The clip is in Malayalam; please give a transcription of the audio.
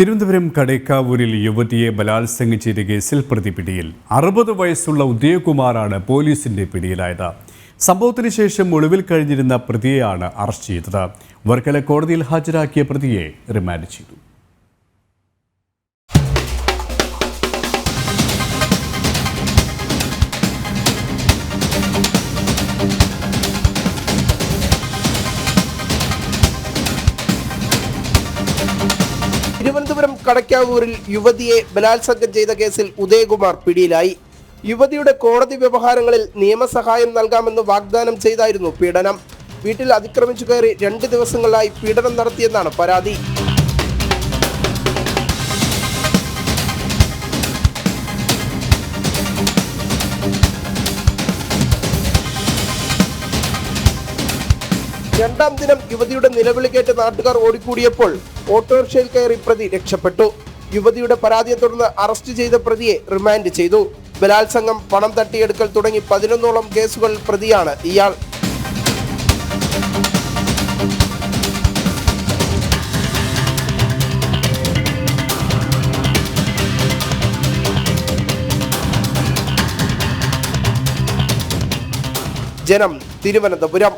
തിരുവനന്തപുരം കടേക്കാവൂരിൽ യുവതിയെ ബലാത്സംഗം ചെയ്ത കേസിൽ പ്രതി പിടിയിൽ 60 വയസ്സുള്ള ഉദയകുമാറാണ് പോലീസിന്റെ പിടിയിലായത്. സംഭവത്തിന് ശേഷം ഒളിവിൽ കഴിഞ്ഞിരുന്ന പ്രതിയെയാണ് അറസ്റ്റ് ചെയ്തത്. വർക്കല കോടതിയിൽ ഹാജരാക്കിയ പ്രതിയെ റിമാൻഡ് ചെയ്തു. തിരുവനന്തപുരം കടക്കാവൂരിൽ യുവതിയെ ബലാത്സംഗം ചെയ്ത കേസിൽ ഉദയകുമാർ പിടിയിലായി. യുവതിയുടെ കോടതി വ്യവഹാരങ്ങളിൽ നിയമസഹായം നൽകാമെന്ന് വാഗ്ദാനം ചെയ്തായിരുന്നു പീഡനം. വീട്ടിൽ അതിക്രമിച്ചു കയറി 2 ദിവസങ്ങളിലായി പീഡനം നടത്തിയെന്നാണ് പരാതി. രണ്ടാം ദിനം യുവതിയുടെ നിലവിളി കേട്ട് നാട്ടുകാർ ഓടിക്കൂടിയപ്പോൾ ഓട്ടോറിക്ഷയിൽ കയറി പ്രതി രക്ഷപ്പെട്ടു. യുവതിയുടെ പരാതിയെ തുടർന്ന് അറസ്റ്റ് ചെയ്ത പ്രതിയെ റിമാൻഡ് ചെയ്തു. ബലാത്സംഗം, പണം തട്ടിയെടുക്കൽ തുടങ്ങി 11ഓളം കേസുകളിൽ പ്രതിയാണ് ഇയാൾ. ജനം, തിരുവനന്തപുരം.